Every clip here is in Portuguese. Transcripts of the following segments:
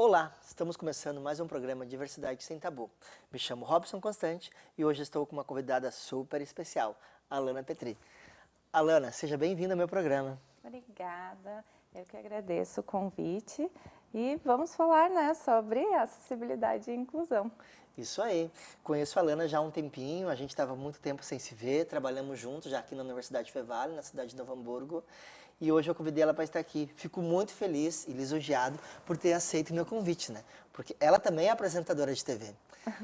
Olá, estamos começando mais um programa Diversidade Sem Tabu. Me chamo Robson Constante e hoje estou com uma convidada super especial, Alana Petri. Alana, seja bem-vinda ao meu programa. Obrigada, eu que agradeço o convite e vamos falar, sobre acessibilidade e inclusão. Isso aí, conheço a Alana já há um tempinho, a gente estava muito tempo sem se ver, trabalhamos juntos já aqui na Universidade Fevale, na cidade de Novo Hamburgo, e hoje eu convidei ela para estar aqui. Fico muito feliz e lisonjeado por ter aceito o meu convite, né? Porque ela também é apresentadora de TV.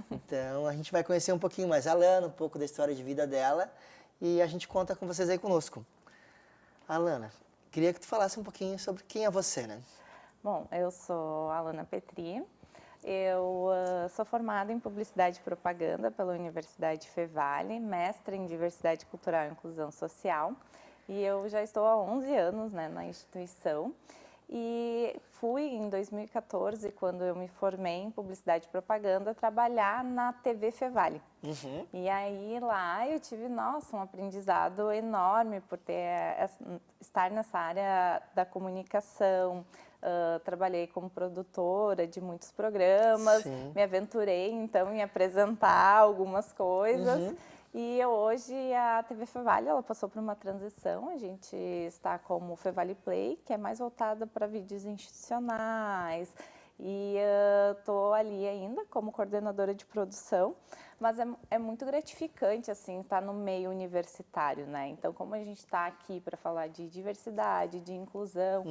Então a gente vai conhecer um pouquinho mais a Alana, um pouco da história de vida dela, e a gente conta com vocês aí conosco. Alana, queria que tu falasse um pouquinho sobre quem é você, né? Bom, eu sou a Alana Petri, eu sou formada em Publicidade e Propaganda pela Universidade Fevale, mestra em Diversidade Cultural e Inclusão Social, e eu já estou há 11 anos na instituição. E fui em 2014, quando eu me formei em Publicidade e Propaganda, trabalhar na TV Fevale. E aí lá eu tive, um aprendizado enorme por estar nessa área da comunicação. Trabalhei como produtora de muitos programas, Sim. Me aventurei então em apresentar algumas coisas. E hoje a TV Fevale, ela passou por uma transição, a gente está como Fevale Play, que é mais voltada para vídeos institucionais, e estou ali ainda como coordenadora de produção, mas é muito gratificante, assim, estar no meio universitário, né? Então, como a gente está aqui para falar de diversidade, de inclusão,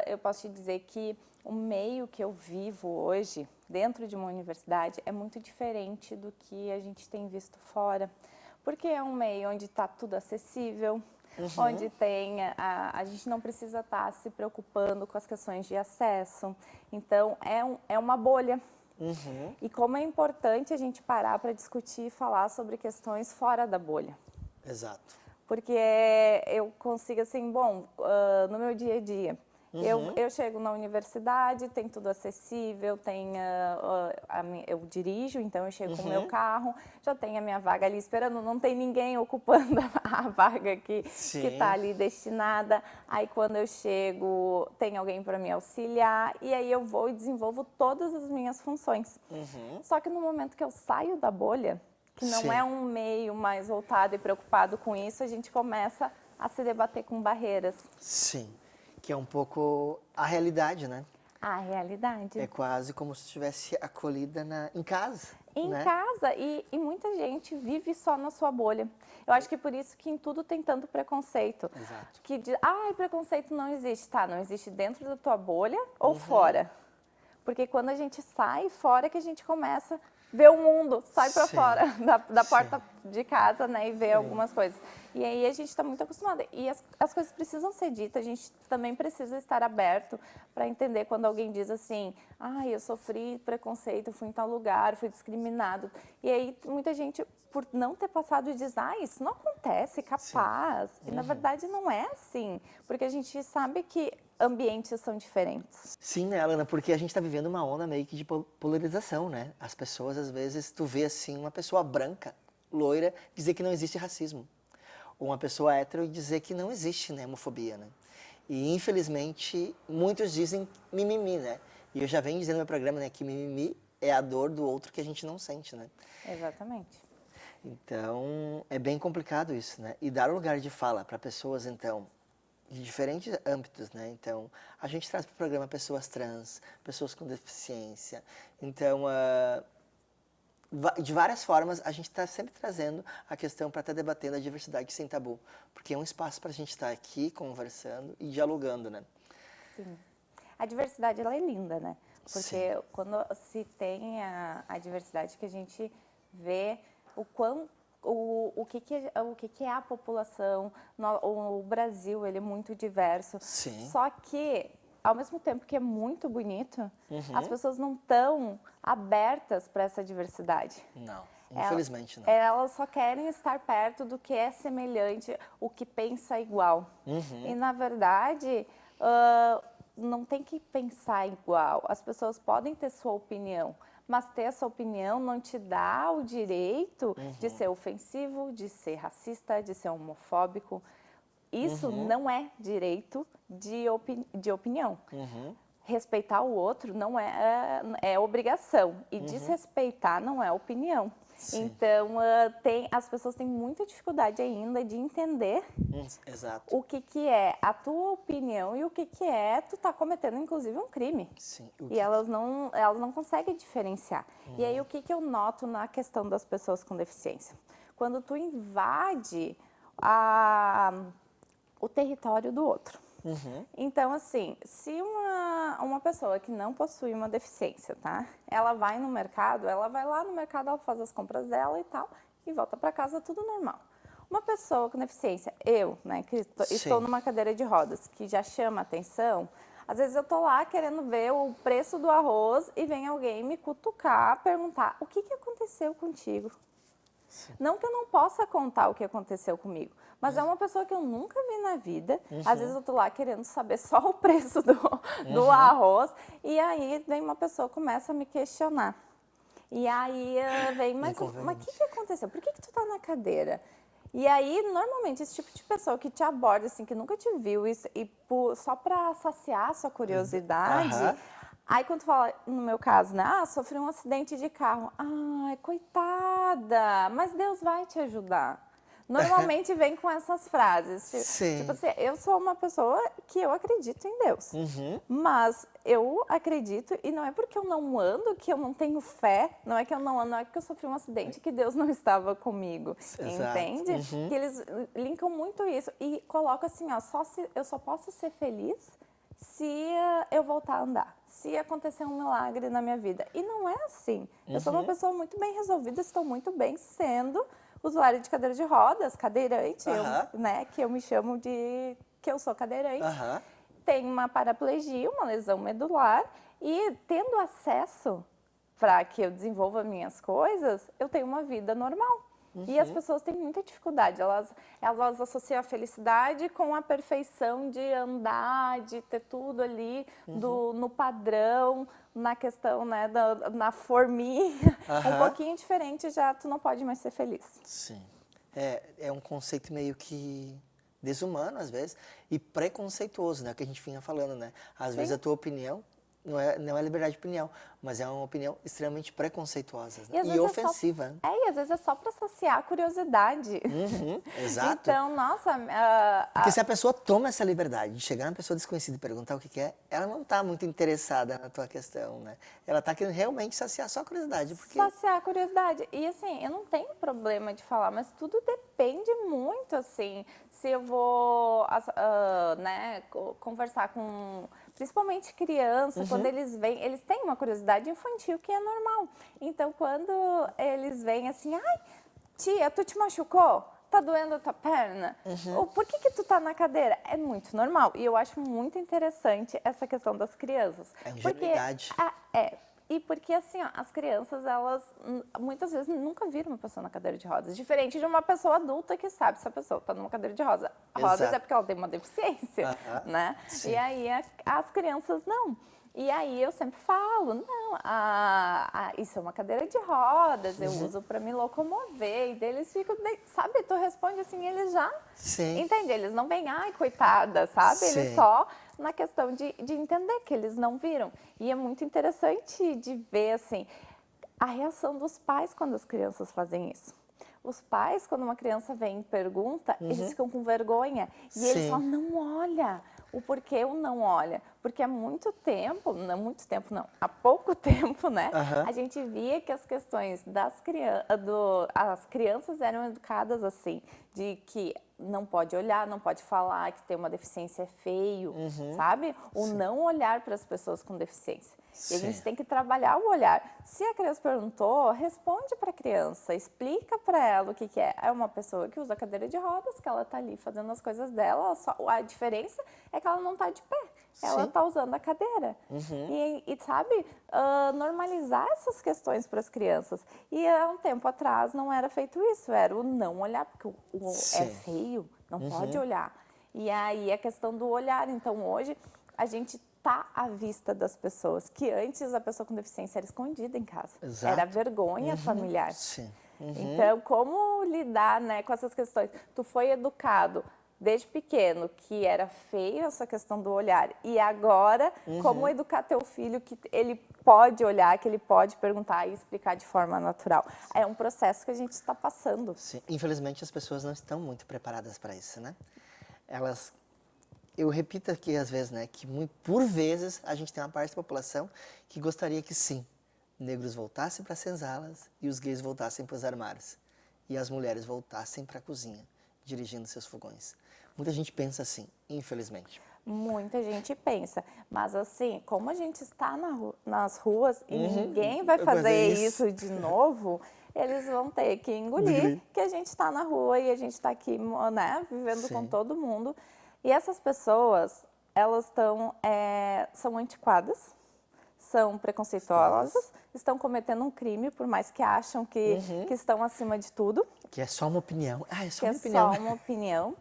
eu posso te dizer que o meio que eu vivo hoje, dentro de uma universidade, é muito diferente do que a gente tem visto fora, porque é um meio onde está tudo acessível, onde a gente não precisa estar se preocupando com as questões de acesso, então é uma bolha. E como é importante a gente parar para discutir e falar sobre questões fora da bolha. Exato. Porque eu consigo, assim, no meu dia a dia, eu chego na universidade, tem tudo acessível, eu dirijo, então eu chego com o meu carro, já tem a minha vaga ali esperando, não tem ninguém ocupando a vaga que está ali destinada. Aí quando eu chego, tem alguém para me auxiliar, e aí eu vou e desenvolvo todas as minhas funções. Só que no momento que eu saio da bolha, que não é um meio mais voltado e preocupado com isso, a gente começa a se debater com barreiras. Sim, que é um pouco a realidade, né? A realidade. É quase como se estivesse acolhida em casa. Em né? casa, e muita gente vive só na sua bolha. Eu acho que por isso que em tudo tem tanto preconceito. Exato. Que diz, preconceito não existe. Tá, não existe dentro da tua bolha ou fora. Porque quando a gente sai fora que a gente começa a ver o mundo, sai para fora da porta de casa, né, e ver algumas coisas. E aí a gente está muito acostumada. E as coisas precisam ser ditas, a gente também precisa estar aberto para entender quando alguém diz assim, eu sofri preconceito, fui em tal lugar, fui discriminado. E aí muita gente, por não ter passado, diz, isso não acontece, capaz. E na verdade não é assim, porque a gente sabe que ambientes são diferentes. Sim, né, Alana? Porque a gente está vivendo uma onda meio que de polarização, né? As pessoas, às vezes, tu vê assim, uma pessoa branca, loira, dizer que não existe racismo. Ou uma pessoa hétero dizer que não existe, né, homofobia, né? E, infelizmente, muitos dizem mimimi, né? E eu já venho dizendo no meu programa, né, que mimimi é a dor do outro que a gente não sente, né? Exatamente. Então, é bem complicado isso, né? E dar lugar de fala para pessoas, então, de diferentes âmbitos, né? Então, a gente traz para o programa pessoas trans, pessoas com deficiência. Então, de várias formas, a gente está sempre trazendo a questão para estar debatendo a diversidade sem tabu. Porque é um espaço para a gente estar aqui conversando e dialogando, né? Sim. A diversidade, ela é linda, né? Porque quando se tem a diversidade, que a gente vê o que é a população. O Brasil, ele é muito diverso. Só que, ao mesmo tempo que é muito bonito, as pessoas não estão abertas para essa diversidade. Não, infelizmente não. Elas só querem estar perto do que é semelhante, o que pensa igual. E, na verdade, não tem que pensar igual. As pessoas podem ter sua opinião, mas ter essa opinião não te dá o direito de ser ofensivo, de ser racista, de ser homofóbico. Isso não é direito de opinião. respeitar o outro não é obrigação e desrespeitar não é opinião. Sim. Então, as pessoas têm muita dificuldade ainda de entender Exato. o que é a tua opinião e o que é tu tá cometendo, inclusive, um crime. Sim. E elas não conseguem diferenciar. E aí, o que eu noto na questão das pessoas com deficiência? Quando tu invade o território do outro. Então, assim, se uma pessoa que não possui uma deficiência, tá? Ela vai no mercado, ela vai lá no mercado, ela faz as compras dela e tal, e volta para casa tudo normal. Uma pessoa com deficiência, eu, né, que estou numa cadeira de rodas, que já chama atenção, às vezes eu tô lá querendo ver o preço do arroz e vem alguém me cutucar, perguntar, o que aconteceu contigo? Sim. Não que eu não possa contar o que aconteceu comigo, mas é uma pessoa que eu nunca vi na vida. Às vezes eu tô lá querendo saber só o preço do arroz e aí vem uma pessoa começa a me questionar. E aí vem, mas o que aconteceu? Por que tu tá na cadeira? E aí, normalmente, esse tipo de pessoa que te aborda, assim, que nunca te viu só para saciar a sua curiosidade... Aí, quando tu fala, no meu caso, né? Sofri um acidente de carro. Ai, coitada, mas Deus vai te ajudar. Normalmente vem com essas frases. Sim. Tipo assim, eu sou uma pessoa que eu acredito em Deus. Mas eu acredito, e não é porque eu não ando, que eu não tenho fé, não é que eu não ando, não é que eu sofri um acidente que Deus não estava comigo. Exato. Entende? Que eles linkam muito isso. E colocam assim, ó, eu só posso ser feliz se eu voltar a andar, se acontecer um milagre na minha vida. E não é assim. Eu sou uma pessoa muito bem resolvida, estou muito bem sendo usuária de cadeira de rodas, cadeirante, né, que eu me chamo de que eu sou cadeirante. Tenho uma paraplegia, uma lesão medular, e tendo acesso para que eu desenvolva minhas coisas, eu tenho uma vida normal. E as pessoas têm muita dificuldade, elas associam a felicidade com a perfeição de andar, de ter tudo ali no padrão, na questão, né, na forminha. Um pouquinho diferente, já tu não pode mais ser feliz. Sim. É um conceito meio que desumano, às vezes, e preconceituoso, né, que a gente vinha falando, né? Às vezes a tua opinião não é liberdade de opinião, mas é uma opinião extremamente preconceituosa, né? E ofensiva. E às vezes é só para saciar a curiosidade. Exato. Então, nossa... Porque se a pessoa toma essa liberdade de chegar na pessoa desconhecida e perguntar o que é, ela não está muito interessada na tua questão, né? Ela está querendo realmente saciar só a curiosidade. Saciar a curiosidade. E assim, eu não tenho problema de falar, mas tudo depende muito, assim, se eu vou, né, conversar com... Principalmente criança, quando eles vêm, eles têm uma curiosidade infantil que é normal. Então, quando eles vêm assim, ai, tia, tu te machucou? Tá doendo a tua perna? Ou por que tu tá na cadeira? É muito normal. E eu acho muito interessante essa questão das crianças. É ingenuidade. E porque, assim, ó, as crianças, elas muitas vezes nunca viram uma pessoa na cadeira de rodas. Diferente de uma pessoa adulta que sabe se a pessoa está numa cadeira de rodas é porque ela tem uma deficiência, né? Sim. E aí as crianças não. E aí eu sempre falo, não, isso é uma cadeira de rodas, eu uso para me locomover. E daí eles ficam, sabe, tu responde assim, eles já entendem. Eles não vêm, ai, coitada, sabe? Eles só na questão de entender que eles não viram. E é muito interessante de ver, assim, a reação dos pais quando as crianças fazem isso. Os pais, quando uma criança vem e pergunta, eles ficam com vergonha. E eles falam, não olha. O porquê o não olha? Porque há muito tempo, há pouco tempo, né? A gente via que as questões as crianças eram educadas assim, de que não pode olhar, não pode falar, que ter uma deficiência é feio, sabe? O não olhar para as pessoas com deficiência. E a gente tem que trabalhar o olhar. Se a criança perguntou, responde para a criança, explica para ela o que é. É uma pessoa que usa cadeira de rodas, que ela está ali fazendo as coisas dela, a diferença é que ela não está de pé, ela está usando a cadeira. E sabe, normalizar essas questões para as crianças. E há um tempo atrás não era feito isso, era o não olhar, porque é feio, não pode olhar. E aí a questão do olhar, então hoje a gente está à vista das pessoas, que antes a pessoa com deficiência era escondida em casa. Era vergonha familiar. Então, como lidar, né, com essas questões? Tu foi educado desde pequeno que era feio essa questão do olhar e agora como educar teu filho que ele pode olhar, que ele pode perguntar e explicar de forma natural. É um processo que a gente está passando. Sim. Infelizmente, as pessoas não estão muito preparadas para isso, né? Eu repito aqui às vezes, né, que por vezes a gente tem uma parte da população que gostaria que sim, negros voltassem para as senzalas e os gays voltassem para os armários e as mulheres voltassem para a cozinha, dirigindo seus fogões. Muita gente pensa assim, infelizmente. Muita gente pensa, mas assim, como a gente está nas ruas e ninguém vai fazer isso de novo, eles vão ter que engolir que a gente está na rua e a gente está aqui, né, vivendo com todo mundo. E essas pessoas, elas são antiquadas, são preconceituosas, estão cometendo um crime, por mais que acham que estão acima de tudo. Que é só uma opinião. Ah, é só Que uma opinião. É só uma opinião.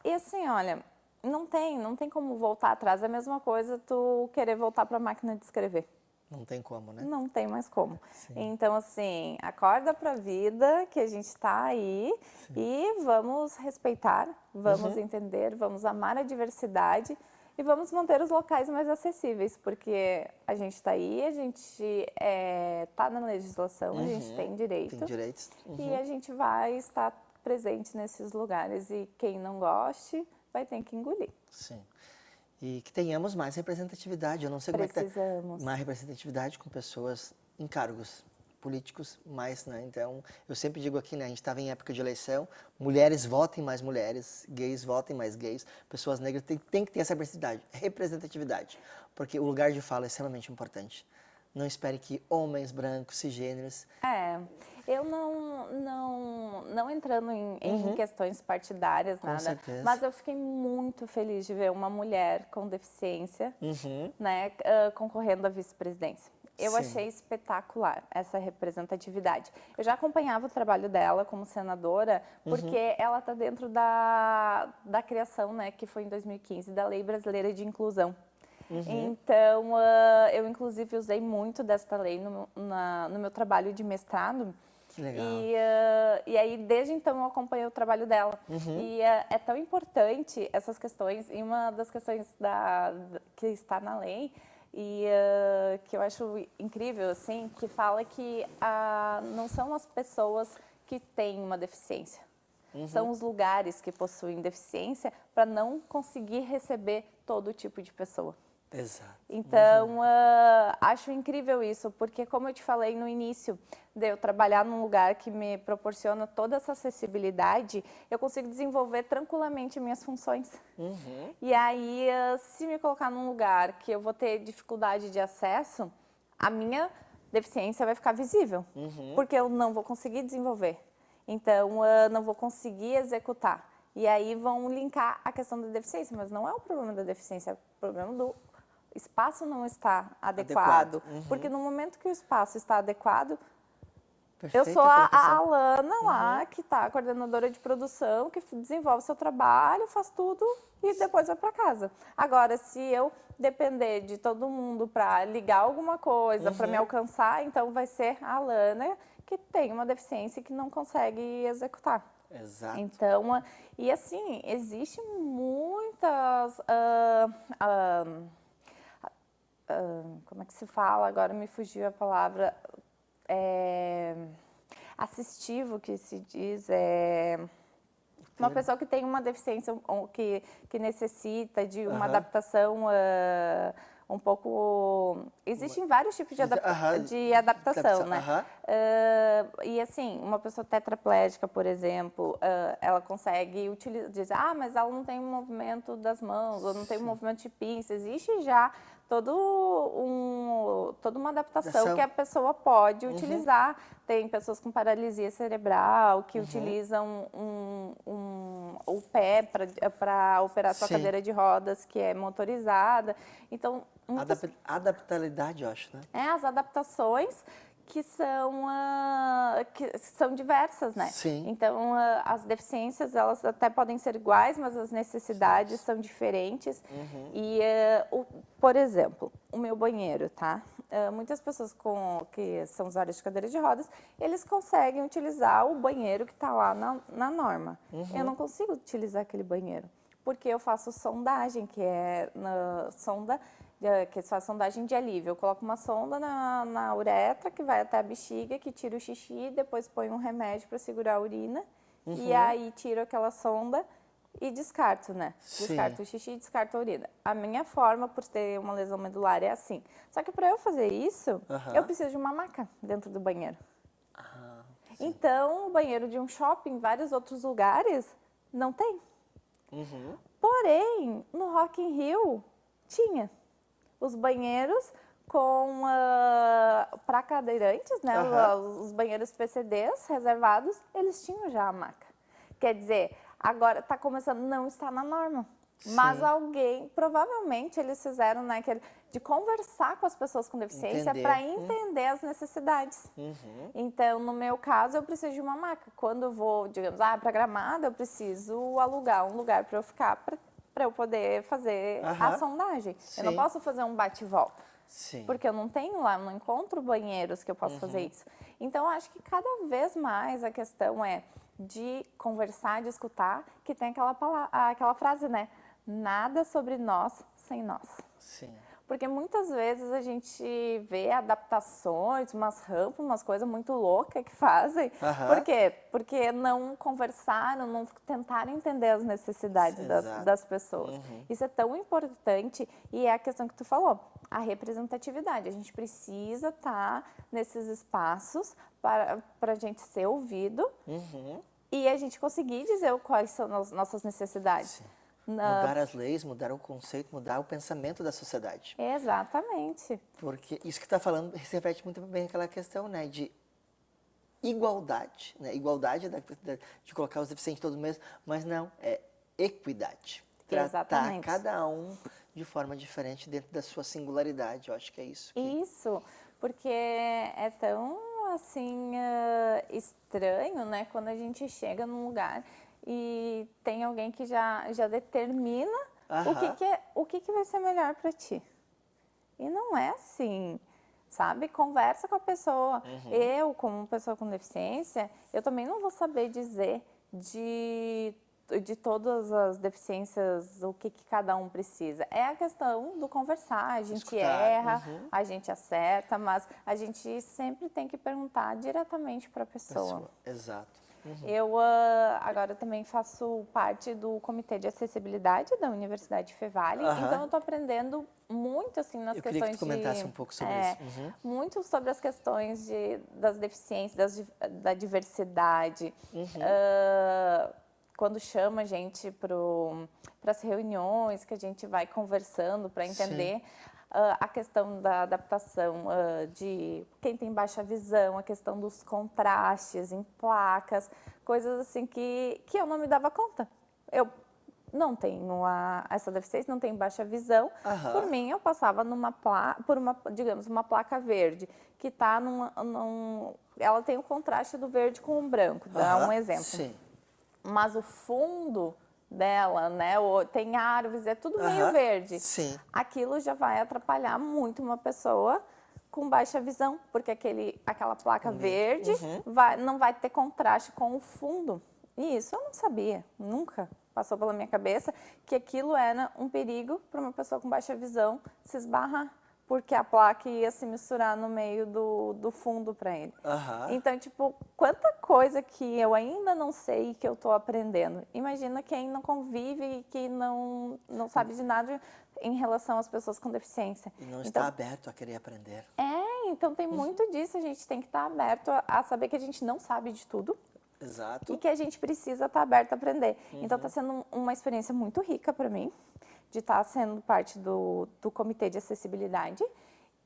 E assim, olha, não tem como voltar atrás. É a mesma coisa tu querer voltar para a máquina de escrever. Não tem como, né? Não tem mais como. Sim. Então, assim, acorda para a vida, que a gente está aí e vamos respeitar, vamos entender, vamos amar a diversidade e vamos manter os locais mais acessíveis, porque a gente está aí, a gente está na legislação, a gente tem direito. Tem direitos. E a gente vai estar presente nesses lugares e quem não goste vai ter que engolir. Sim. E que tenhamos mais representatividade. Eu não sei como é que Precisamos. mais representatividade com pessoas em cargos políticos, mais, né? Então, eu sempre digo aqui, né? A gente estava em época de eleição, mulheres votem mais mulheres, gays votem mais gays, pessoas negras tem que ter essa representatividade, porque o lugar de fala é extremamente importante. Não espere que homens brancos, cisgêneros... Eu não entrando em questões partidárias, nada, certeza. mas eu fiquei muito feliz de ver uma mulher com deficiência, né, concorrendo à vice-presidência. Eu achei espetacular essa representatividade. Eu já acompanhava o trabalho dela como senadora, porque ela está dentro da criação, né, que foi em 2015, da Lei Brasileira de Inclusão. Então, eu inclusive usei muito desta lei no meu trabalho de mestrado. Que legal. E aí, desde então, eu acompanhei o trabalho dela. E é tão importante essas questões, e uma das questões que está na lei, e que eu acho incrível, assim, que fala que não são as pessoas que têm uma deficiência, são os lugares que possuem deficiência para não conseguir receber todo tipo de pessoa. Exato. Então, acho incrível isso, porque como eu te falei no início, de eu trabalhar num lugar que me proporciona toda essa acessibilidade, eu consigo desenvolver tranquilamente minhas funções. E aí, se me colocar num lugar que eu vou ter dificuldade de acesso, a minha deficiência vai ficar visível, porque eu não vou conseguir desenvolver. Então, não vou conseguir executar. E aí vão linkar a questão da deficiência, mas não é o problema da deficiência, é o problema do espaço não está adequado. Porque no momento que o espaço está adequado, eu sou a Alana lá, que está a coordenadora de produção, que desenvolve seu trabalho, faz tudo e depois vai para casa. Agora, se eu depender de todo mundo para ligar alguma coisa, para me alcançar, então vai ser a Alana que tem uma deficiência e que não consegue executar. Exato. Então, e assim, existe muitas... como é que se fala? Agora me fugiu a palavra. Assistivo, que se diz. Uma pessoa que tem uma deficiência, que necessita de uma adaptação um pouco... Existem vários tipos de adaptação, né? E assim, uma pessoa tetraplégica, por exemplo, ela consegue utilizar, mas ela não tem o movimento das mãos, ou não tem o movimento de pinça. Existe já toda uma adaptação que a pessoa pode utilizar. Tem pessoas com paralisia cerebral que utilizam o pé para operar sua cadeira de rodas, que é motorizada. Então, Adaptabilidade, eu acho, né? as adaptações que são diversas, né? Sim. Então, as deficiências, elas até podem ser iguais, mas as necessidades são diferentes. E, por exemplo, o meu banheiro, tá? Muitas pessoas que são usuários de cadeira de rodas, eles conseguem utilizar o banheiro que está lá na norma. Eu não consigo utilizar aquele banheiro, porque eu faço sondagem, que é que faz sondagem de alívio. Eu coloco uma sonda na uretra, que vai até a bexiga, que tira o xixi, depois põe um remédio para segurar a urina, e aí tiro aquela sonda e descarto, né? Sim. Descarto o xixi e descarto a urina. A minha forma, por ter uma lesão medular, é assim. Só que para eu fazer isso, eu preciso de uma maca dentro do banheiro. Então, o banheiro de um shopping, vários outros lugares, não tem. Porém, no Rock in Rio, tinha. Os banheiros para cadeirantes, né? Os banheiros PCDs reservados, eles tinham já a maca. Quer dizer, agora está começando, não está na norma. Sim. Mas alguém, provavelmente eles fizeram, né, de conversar com as pessoas com deficiência para entender as necessidades. Então, no meu caso, eu preciso de uma maca. Quando eu vou, digamos, para Gramado, eu preciso alugar um lugar para eu ficar, para eu poder fazer a sondagem. Sim. Eu não posso fazer um bate-volta. Sim. Porque eu não tenho lá, eu não encontro banheiros que eu possa fazer isso. Então, eu acho que cada vez mais a questão é de conversar, de escutar, que tem aquela frase, né? Nada sobre nós sem nós. Sim. Porque muitas vezes a gente vê adaptações, umas rampas, umas coisas muito loucas que fazem. Por quê? Porque não conversaram, não tentaram entender as necessidades das pessoas. Isso é tão importante e é a questão que tu falou, a representatividade. A gente precisa estar nesses espaços para a gente ser ouvido e a gente conseguir dizer quais são as nossas necessidades. Sim. Mudar as leis, mudar o conceito, mudar o pensamento da sociedade. Exatamente. Porque isso que está falando se reflete muito bem aquela questão, né, de igualdade, né? Igualdade de colocar os deficientes todos mesmo, mas não, é equidade. Tratar cada um de forma diferente dentro da sua singularidade. Eu acho que é isso. Isso, porque é tão, assim, estranho, né, quando a gente chega num lugar e tem alguém que já determina o que vai ser melhor para ti. E não é assim, sabe? Conversa com a pessoa. Eu, como pessoa com deficiência, eu também não vou saber dizer de todas as deficiências o que cada um precisa. É a questão do conversar. A gente erra, a gente acerta, mas a gente sempre tem que perguntar diretamente para a pessoa. Exato. Eu agora também faço parte do Comitê de Acessibilidade da Universidade Fevale, então eu estou aprendendo muito assim nas questões queria que tu comentasse um pouco sobre isso. Muito sobre as questões das deficiências, da diversidade. Quando chama a gente para as reuniões, que a gente vai conversando para entender a questão da adaptação de quem tem baixa visão, a questão dos contrastes em placas, coisas assim que eu não me dava conta. Eu não tenho essa deficiência, não tenho baixa visão. Por mim, eu passava por uma placa verde, que está ela tem o contraste do verde com o branco, dá um exemplo. Sim. Mas o fundo dela, né, tem árvores, é tudo meio verde. Sim. Aquilo já vai atrapalhar muito uma pessoa com baixa visão, porque aquela placa verde não vai ter contraste com o fundo. E isso eu não sabia, nunca passou pela minha cabeça que aquilo era um perigo para uma pessoa com baixa visão se esbarrar, porque a placa ia se misturar no meio do fundo para ele. Então, tipo, quanta coisa que eu ainda não sei e que eu estou aprendendo. Imagina quem não convive e que não sabe de nada em relação às pessoas com deficiência. E não está aberto a querer aprender. Então tem muito disso. A gente tem que estar aberto a saber que a gente não sabe de tudo. Exato. E que a gente precisa estar aberto a aprender. Então está sendo uma experiência muito rica para mim, de estar sendo parte do Comitê de Acessibilidade.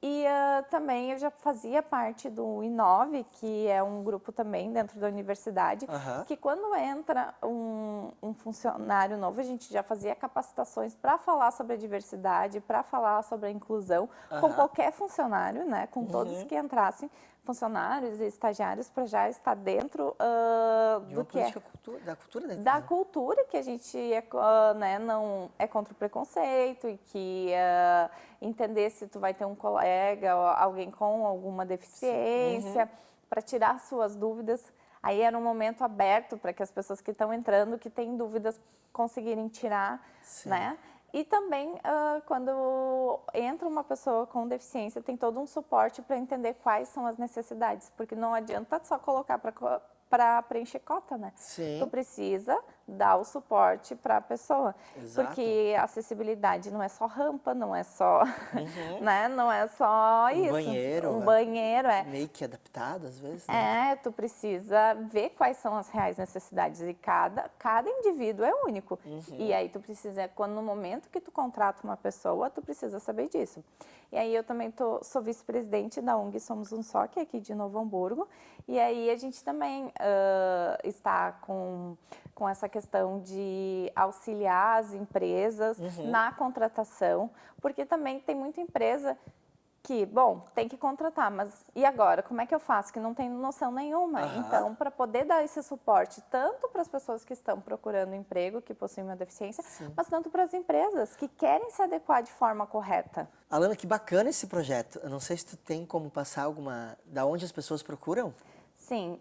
E também eu já fazia parte do Inove, que é um grupo também dentro da universidade, que quando entra um funcionário novo, a gente já fazia capacitações para falar sobre a diversidade, para falar sobre a inclusão, com qualquer funcionário, né, com todos que entrassem, funcionários e estagiários para já estar dentro De do uma que é da cultura da da empresa. cultura, que a gente né, não é contra o preconceito e que entender se tu vai ter um colega ou alguém com alguma deficiência para tirar suas dúvidas. Aí era um momento aberto para que as pessoas que estão entrando, que têm dúvidas, conseguirem tirar, Sim. né? E também, quando entra uma pessoa com deficiência, tem todo um suporte para entender quais são as necessidades, porque não adianta só colocar para preencher cota, né? Tu Sim, precisa dar o suporte para a pessoa, exato. porque a acessibilidade não é só rampa, não é só, né? Não é só Um isso. banheiro, Um banheiro meio que adaptado às vezes, né? tu precisa ver quais são as reais necessidades e cada indivíduo é único. E aí tu precisa, quando no momento que tu contrata uma pessoa, tu precisa saber disso. E aí eu também sou vice-presidente da ONG Somos Um Só, que é aqui de Novo Hamburgo. E aí a gente também está com essa questão de auxiliar as empresas na contratação, porque também tem muita empresa que, bom, tem que contratar, mas e agora? Como é que eu faço? Que não tem noção nenhuma. Então, para poder dar esse suporte tanto para as pessoas que estão procurando emprego, que possuem uma deficiência, mas tanto para as empresas que querem se adequar de forma correta. Alana, que bacana esse projeto. Eu não sei se tu tem como passar alguma... Da onde as pessoas procuram? Sim,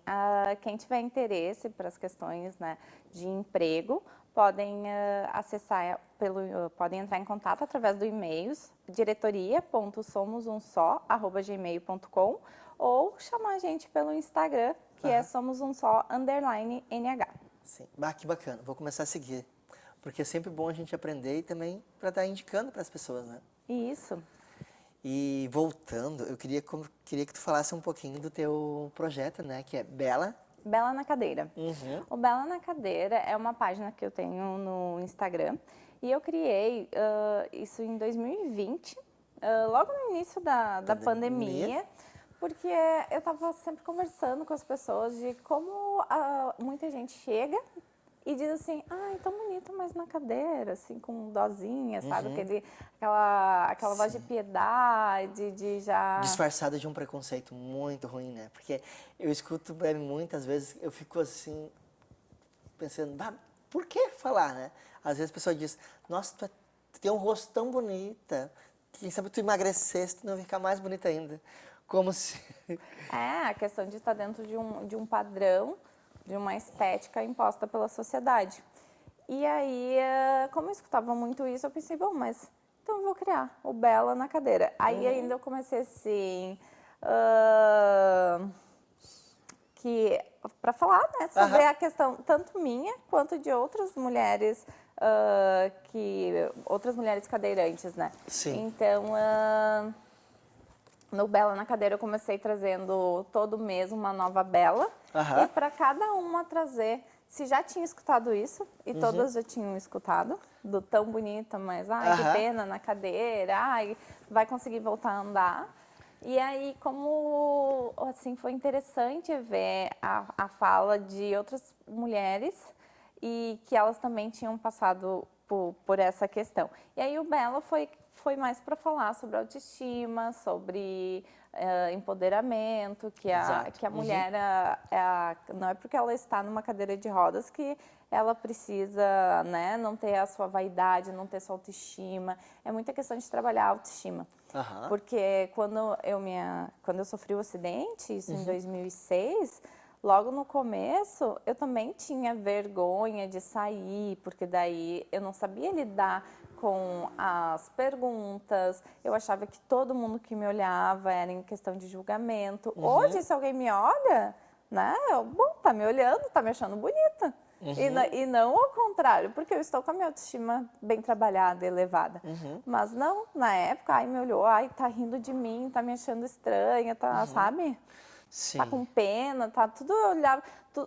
quem tiver interesse para as questões, né, de emprego, podem acessar podem entrar em contato através do e-mail diretoria.somosumsó@gmail.com ou chamar a gente pelo Instagram, que é somosumsó_NH. Sim. Que bacana. Vou começar a seguir. Porque é sempre bom a gente aprender e também para estar indicando para as pessoas, né? Isso. E voltando, eu queria que tu falasse um pouquinho do teu projeto, né? Que é Bela. Bela na Cadeira. O Bela na Cadeira é uma página que eu tenho no Instagram e eu criei isso em 2020, logo no início da pandemia, porque eu estava sempre conversando com as pessoas de como muita gente chega e diz assim, ai, tão bonito, mas na cadeira, assim, com dosinha, sabe? Aquela voz de piedade, de já... Disfarçada de um preconceito muito ruim, né? Porque eu escuto muitas vezes, eu fico assim, pensando, por que falar, né? Às vezes a pessoa diz, nossa, tu tem um rosto tão bonita, quem sabe tu emagrecesse, tu não ia ficar mais bonita ainda. Como se... a questão de estar dentro de um padrão, de uma estética imposta pela sociedade. E aí, como eu escutava muito isso, eu pensei, bom, mas então eu vou criar o Bela na Cadeira. Aí ainda eu comecei assim, para falar, né, sobre a questão tanto minha quanto de outras mulheres, outras mulheres cadeirantes, né? Sim. Então, no Bela na Cadeira eu comecei trazendo todo mês uma nova Bela e para cada uma trazer, se já tinha escutado isso, e todas já tinham escutado, do tão bonita, mas ai, que pena na cadeira, ai, vai conseguir voltar a andar. E aí, como assim, foi interessante ver a fala de outras mulheres e que elas também tinham passado por essa questão. E aí o Bela foi mais para falar sobre autoestima, sobre empoderamento, que a mulher não é porque ela está numa cadeira de rodas que ela precisa, né, não ter a sua vaidade, não ter sua autoestima. É muita questão de trabalhar a autoestima. Porque quando eu sofri o acidente, isso em 2006, logo no começo, eu também tinha vergonha de sair, porque daí eu não sabia lidar com as perguntas, eu achava que todo mundo que me olhava era em questão de julgamento. Hoje, se alguém me olha, né, bom, tá me olhando, tá me achando bonita. E não ao contrário, porque eu estou com a minha autoestima bem trabalhada, elevada. Mas não, na época, ai, me olhou, ai, tá rindo de mim, tá me achando estranha, tá, sabe? Sim. Tá com pena, tá tudo olhar,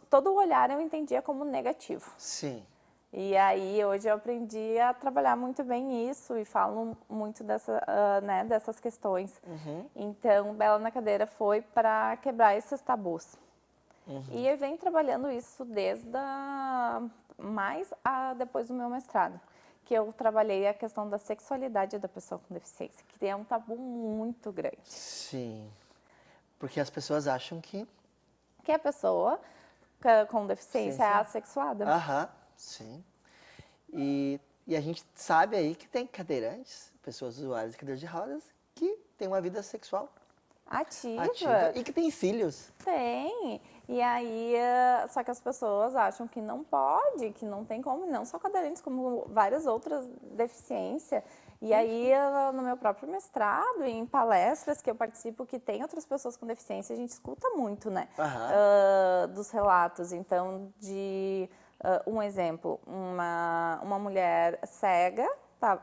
todo o olhar eu entendia como negativo. Sim. E aí hoje eu aprendi a trabalhar muito bem isso e falo muito dessas questões. Então, Bela na Cadeira foi para quebrar esses tabus. E eu venho trabalhando isso desde depois do meu mestrado, que eu trabalhei a questão da sexualidade da pessoa com deficiência, que é um tabu muito grande. Sim. Porque as pessoas acham que... Que a pessoa com deficiência é assexuada. Aham, sim. E a gente sabe aí que tem cadeirantes, pessoas usuárias de cadeira de rodas, que têm uma vida sexual ativa e que têm filhos. Tem. E aí, só que as pessoas acham que não pode, que não tem como, não só cadeirantes, como várias outras deficiências. E aí, no meu próprio mestrado, em palestras que eu participo, que tem outras pessoas com deficiência, a gente escuta muito, né? Dos relatos. Então, um exemplo, uma mulher cega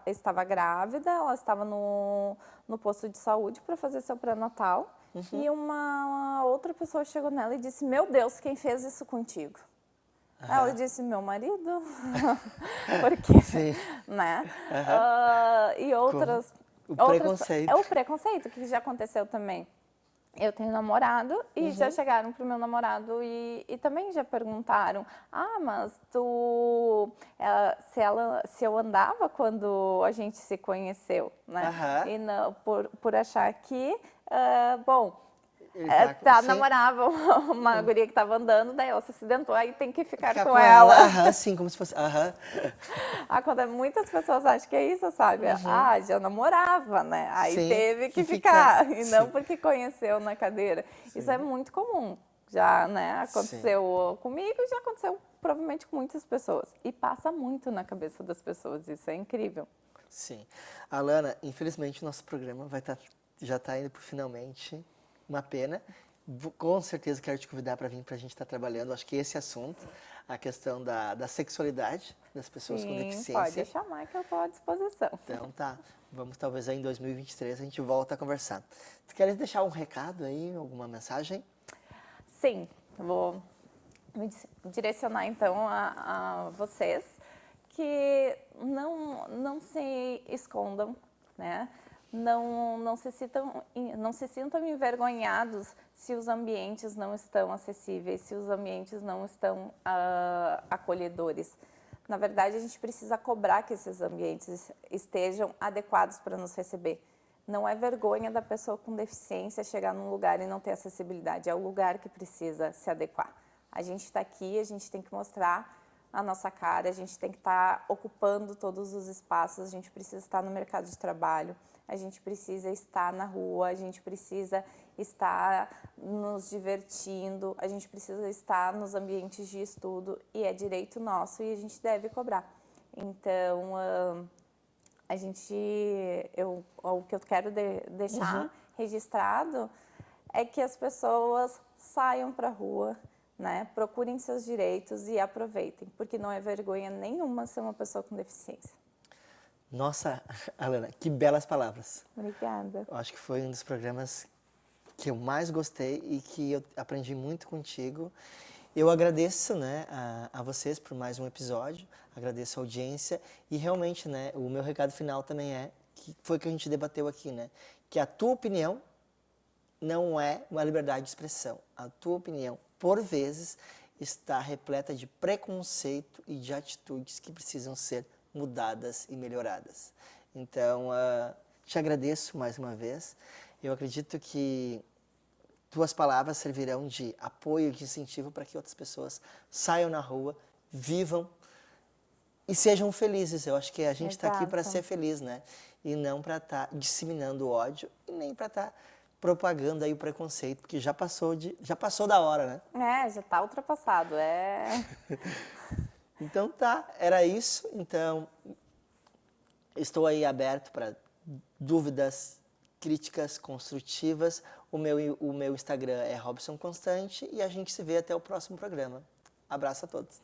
estava grávida, ela estava no posto de saúde para fazer seu pré-natal. E uma outra pessoa chegou nela e disse: meu Deus, quem fez isso contigo? Ela disse: meu marido. Porque, sim. né? E outras... preconceito. É o preconceito que já aconteceu também. Eu tenho namorado e já chegaram pro meu namorado e também já perguntaram: ah, mas se eu andava quando a gente se conheceu, né? E não, por achar que, bom, namorava uma guria que estava andando, daí ela se acidentou, aí tem que ficar com ela. Sim, como se fosse... Muitas pessoas acham que é isso, sabe? Ah, já namorava, né? Aí sim, teve que ficar, e não sim. porque conheceu na cadeira. Sim. Isso é muito comum. Já, né? Aconteceu comigo e já aconteceu provavelmente com muitas pessoas. E passa muito na cabeça das pessoas, isso é incrível. Sim. Alana, infelizmente o nosso programa já está indo para finalmente. Uma pena. Com certeza quero te convidar para vir para a gente estar trabalhando. Acho que esse assunto, a questão da sexualidade das pessoas com deficiência. Pode chamar que eu estou à disposição. Então tá, vamos talvez aí em 2023 a gente volta a conversar. Tu queres deixar um recado aí, alguma mensagem? Sim, vou me direcionar então a vocês que não se escondam, né? Não se sintam envergonhados se os ambientes não estão acessíveis, se os ambientes não estão acolhedores. Na verdade, a gente precisa cobrar que esses ambientes estejam adequados para nos receber. Não é vergonha da pessoa com deficiência chegar num lugar e não ter acessibilidade, é o lugar que precisa se adequar. A gente está aqui, a gente tem que mostrar a nossa cara, a gente tem que estar ocupando todos os espaços, a gente precisa estar no mercado de trabalho, a gente precisa estar na rua, a gente precisa estar nos divertindo, a gente precisa estar nos ambientes de estudo e é direito nosso e a gente deve cobrar. Então, o que eu quero deixar registrado é que as pessoas saiam para a rua, né? Procurem seus direitos e aproveitem, porque não é vergonha nenhuma ser uma pessoa com deficiência. Nossa, Alana, que belas palavras. Obrigada. Eu acho que foi um dos programas que eu mais gostei e que eu aprendi muito contigo. Eu agradeço, né, a vocês por mais um episódio, agradeço a audiência e realmente, né, o meu recado final também que foi o que a gente debateu aqui, né, que a tua opinião não é uma liberdade de expressão. A tua opinião, por vezes, está repleta de preconceito e de atitudes que precisam ser mudadas e melhoradas. Então, te agradeço mais uma vez. Eu acredito que tuas palavras servirão de apoio e de incentivo para que outras pessoas saiam na rua, vivam e sejam felizes. Eu acho que a gente está aqui para ser feliz, né? E não para estar disseminando ódio e nem para estar propagando aí o preconceito, porque já passou da hora, né? Já está ultrapassado, Então tá, era isso. Então, estou aí aberto para dúvidas, críticas construtivas. O meu Instagram é Robson Constante e a gente se vê até o próximo programa. Abraço a todos.